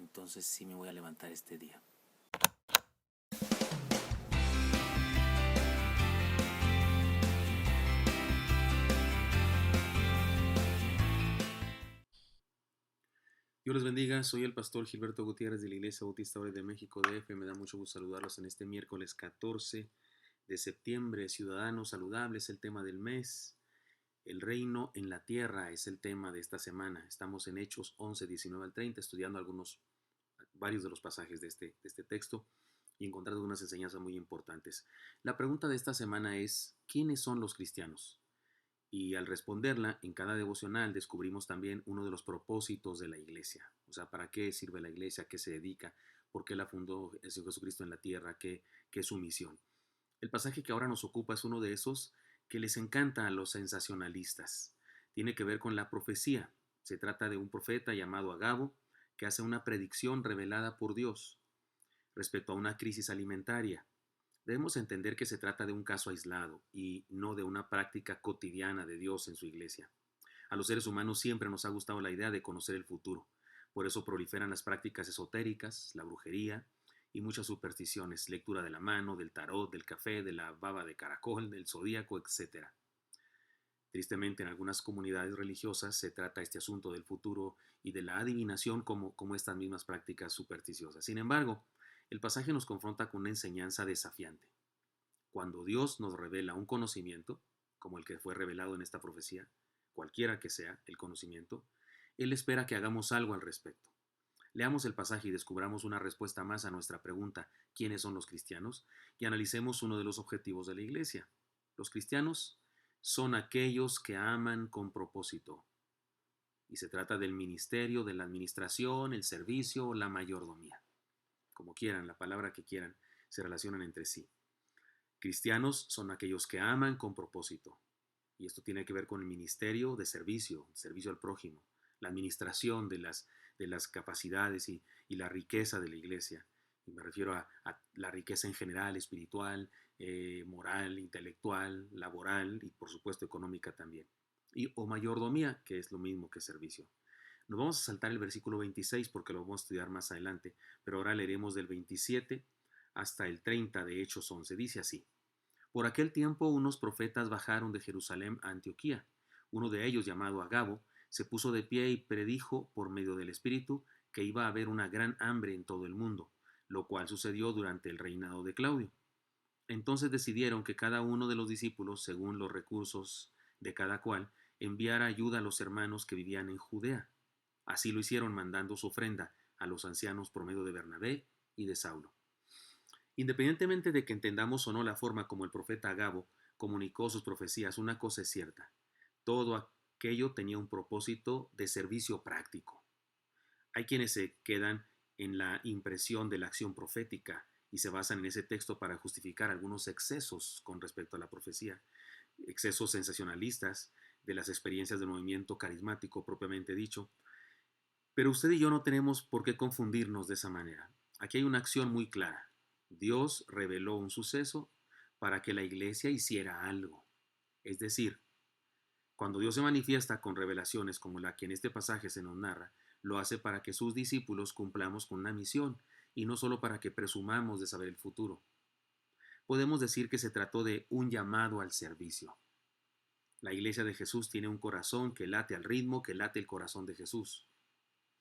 entonces sí me voy a levantar este día. Dios les bendiga, soy el pastor Gilberto Gutiérrez de la Iglesia Bautista Obre de México DF. Me da mucho gusto saludarlos en este miércoles 14 de septiembre. Ciudadanos saludables, el tema del mes. El reino en la tierra es el tema de esta semana. Estamos en Hechos 11, 19 al 30, estudiando varios de los pasajes de este texto y encontrando unas enseñanzas muy importantes. La pregunta de esta semana es, ¿quiénes son los cristianos? Y al responderla, en cada devocional descubrimos también uno de los propósitos de la iglesia. O sea, ¿para qué sirve la iglesia? ¿A qué se dedica? ¿Por qué la fundó Jesucristo en la tierra? ¿Qué es su misión? El pasaje que ahora nos ocupa es uno de esos que les encanta a los sensacionalistas. Tiene que ver con la profecía. Se trata de un profeta llamado Agabo que hace una predicción revelada por Dios respecto a una crisis alimentaria. Debemos entender que se trata de un caso aislado y no de una práctica cotidiana de Dios en su iglesia. A los seres humanos siempre nos ha gustado la idea de conocer el futuro. Por eso proliferan las prácticas esotéricas, la brujería y muchas supersticiones, lectura de la mano, del tarot, del café, de la baba de caracol, del zodíaco, etc. Tristemente, en algunas comunidades religiosas se trata este asunto del futuro y de la adivinación como estas mismas prácticas supersticiosas. Sin embargo, el pasaje nos confronta con una enseñanza desafiante. Cuando Dios nos revela un conocimiento, como el que fue revelado en esta profecía, cualquiera que sea el conocimiento, Él espera que hagamos algo al respecto. Leamos el pasaje y descubramos una respuesta más a nuestra pregunta, ¿quiénes son los cristianos? Y analicemos uno de los objetivos de la iglesia. Los cristianos son aquellos que aman con propósito. Y se trata del ministerio, de la administración, el servicio o la mayordomía. Como quieran, la palabra que quieran, se relacionan entre sí. Cristianos son aquellos que aman con propósito. Y esto tiene que ver con el ministerio de servicio al prójimo, la administración de las capacidades y la riqueza de la iglesia. Y me refiero a la riqueza en general, espiritual, moral, intelectual, laboral y por supuesto económica también. O mayordomía, que es lo mismo que servicio. Nos vamos a saltar el versículo 26 porque lo vamos a estudiar más adelante, pero ahora leeremos del 27 hasta el 30 de Hechos 11. Dice así: Por aquel tiempo unos profetas bajaron de Jerusalén a Antioquía. Uno de ellos, llamado Agabo, se puso de pie y predijo por medio del Espíritu que iba a haber una gran hambre en todo el mundo, lo cual sucedió durante el reinado de Claudio. Entonces decidieron que cada uno de los discípulos, según los recursos de cada cual, enviara ayuda a los hermanos que vivían en Judea. Así lo hicieron mandando su ofrenda a los ancianos por medio de Bernabé y de Saulo. Independientemente de que entendamos o no la forma como el profeta Agabo comunicó sus profecías, una cosa es cierta: todo aquello tenía un propósito de servicio práctico. Hay quienes se quedan en la impresión de la acción profética y se basan en ese texto para justificar algunos excesos con respecto a la profecía, excesos sensacionalistas de las experiencias del movimiento carismático propiamente dicho. Pero usted y yo no tenemos por qué confundirnos de esa manera. Aquí hay una acción muy clara. Dios reveló un suceso para que la iglesia hiciera algo. Es decir, cuando Dios se manifiesta con revelaciones como la que en este pasaje se nos narra, lo hace para que sus discípulos cumplamos con una misión y no solo para que presumamos de saber el futuro. Podemos decir que se trató de un llamado al servicio. La iglesia de Jesús tiene un corazón que late al ritmo que late el corazón de Jesús.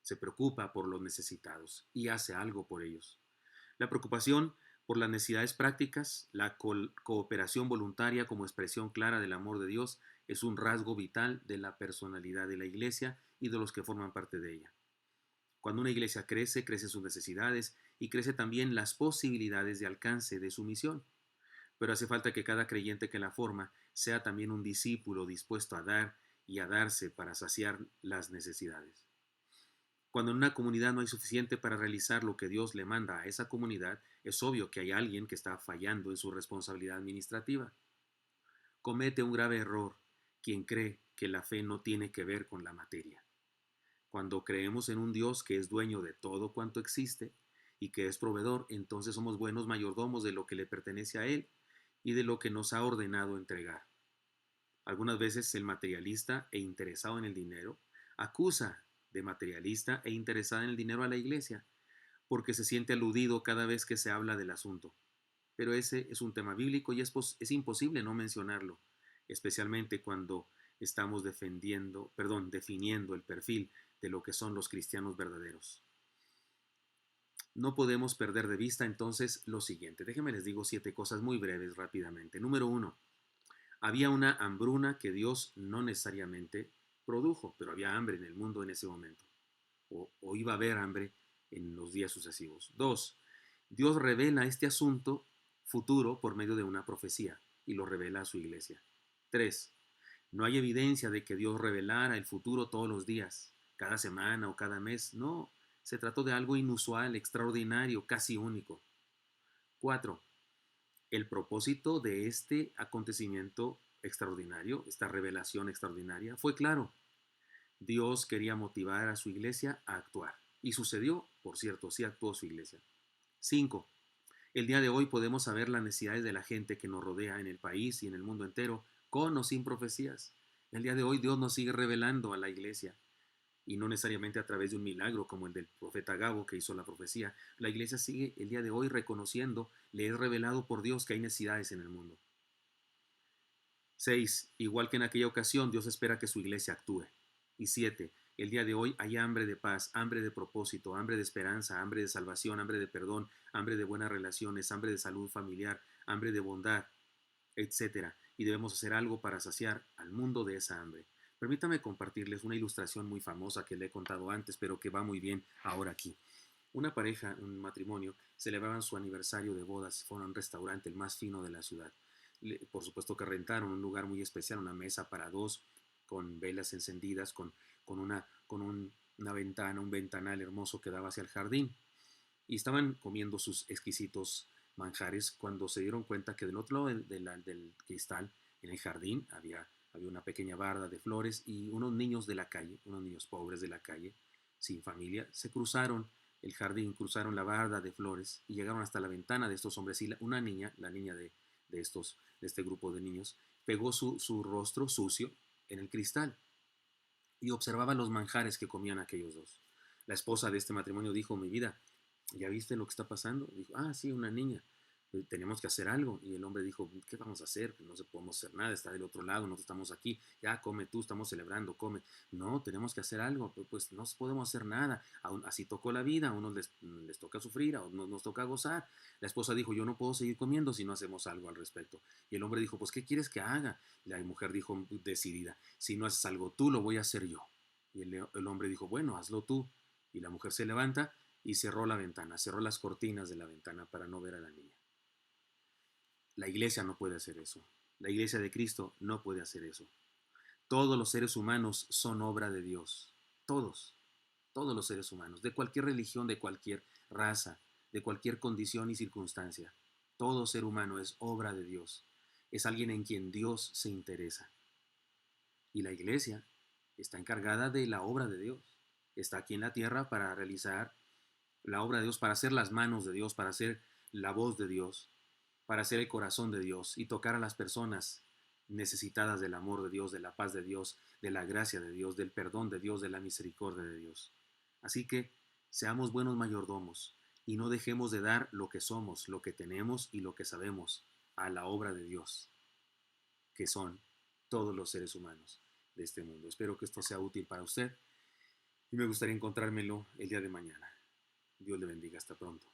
Se preocupa por los necesitados y hace algo por ellos. La preocupación por las necesidades prácticas, la cooperación voluntaria como expresión clara del amor de Dios es un rasgo vital de la personalidad de la iglesia y de los que forman parte de ella. Cuando una iglesia crece, crecen sus necesidades y crece también las posibilidades de alcance de su misión. Pero hace falta que cada creyente que la forma sea también un discípulo dispuesto a dar y a darse para saciar las necesidades. Cuando en una comunidad no hay suficiente para realizar lo que Dios le manda a esa comunidad, es obvio que hay alguien que está fallando en su responsabilidad administrativa. Comete un grave error quien cree que la fe no tiene que ver con la materia. Cuando creemos en un Dios que es dueño de todo cuanto existe y que es proveedor, entonces somos buenos mayordomos de lo que le pertenece a Él y de lo que nos ha ordenado entregar. Algunas veces el materialista interesado en el dinero acusa de materialista interesada en el dinero a la iglesia, porque se siente aludido cada vez que se habla del asunto. Pero ese es un tema bíblico y es imposible no mencionarlo, especialmente cuando estamos definiendo el perfil de lo que son los cristianos verdaderos. No podemos perder de vista entonces lo siguiente. Déjenme les digo 7 cosas muy breves rápidamente. Número 1. Había una hambruna que Dios no necesariamente produjo, pero había hambre en el mundo en ese momento. O iba a haber hambre en los días sucesivos. 2. Dios revela este asunto futuro por medio de una profecía y lo revela a su iglesia. 3. No hay evidencia de que Dios revelara el futuro todos los días, cada semana o cada mes. No, se trató de algo inusual, extraordinario, casi único. 4. El propósito de este acontecimiento extraordinario, esta revelación extraordinaria, fue claro. Dios quería motivar a su iglesia a actuar. Y sucedió, por cierto, sí actuó su iglesia. 5. El día de hoy podemos saber las necesidades de la gente que nos rodea en el país y en el mundo entero, con o sin profecías. El día de hoy Dios nos sigue revelando a la iglesia, y no necesariamente a través de un milagro como el del profeta Gabo que hizo la profecía. La iglesia sigue el día de hoy reconociendo, le es revelado por Dios que hay necesidades en el mundo. 6. Igual que en aquella ocasión, Dios espera que su iglesia actúe. Y 7. El día de hoy hay hambre de paz, hambre de propósito, hambre de esperanza, hambre de salvación, hambre de perdón, hambre de buenas relaciones, hambre de salud familiar, hambre de bondad, etcétera. Y debemos hacer algo para saciar al mundo de esa hambre. Permítame compartirles una ilustración muy famosa que le he contado antes, pero que va muy bien ahora aquí. Una pareja, un matrimonio, celebraban su aniversario de bodas, fueron a un restaurante, el más fino de la ciudad. Por supuesto que rentaron un lugar muy especial, una mesa para dos, con velas encendidas, una ventana, un ventanal hermoso que daba hacia el jardín. Y estaban comiendo sus exquisitos manjares cuando se dieron cuenta que del otro lado del cristal, en el jardín, había una pequeña barda de flores y unos niños de la calle, unos niños pobres de la calle, sin familia, se cruzaron el jardín, cruzaron la barda de flores y llegaron hasta la ventana de estos hombres y una niña, la niña de este grupo de niños, pegó su rostro sucio en el cristal y observaba los manjares que comían aquellos dos. La esposa de este matrimonio dijo: mi vida, ¿ya viste lo que está pasando? Dijo: ah, sí, una niña. Tenemos que hacer algo. Y el hombre dijo: ¿qué vamos a hacer? No se podemos hacer nada, está del otro lado, nosotros estamos aquí. Ya, come tú, estamos celebrando, come. No, tenemos que hacer algo. Pues no podemos hacer nada. Así tocó la vida, a unos les toca sufrir, a unos nos toca gozar. La esposa dijo: yo no puedo seguir comiendo si no hacemos algo al respecto. Y el hombre dijo: pues, ¿qué quieres que haga? Y la mujer dijo decidida: si no haces algo tú, lo voy a hacer yo. Y el hombre dijo: bueno, hazlo tú. Y la mujer se levanta y cerró la ventana, cerró las cortinas de la ventana para no ver a la niña. La iglesia no puede hacer eso. La iglesia de Cristo no puede hacer eso. Todos los seres humanos son obra de Dios. Todos los seres humanos, de cualquier religión, de cualquier raza, de cualquier condición y circunstancia. Todo ser humano es obra de Dios. Es alguien en quien Dios se interesa. Y la iglesia está encargada de la obra de Dios. Está aquí en la tierra para realizar la obra de Dios, para hacer las manos de Dios, para hacer la voz de Dios, para hacer el corazón de Dios y tocar a las personas necesitadas del amor de Dios, de la paz de Dios, de la gracia de Dios, del perdón de Dios, de la misericordia de Dios. Así que seamos buenos mayordomos y no dejemos de dar lo que somos, lo que tenemos y lo que sabemos a la obra de Dios, que son todos los seres humanos de este mundo. Espero que esto sea útil para usted y me gustaría encontrármelo el día de mañana. Dios le bendiga. Hasta pronto.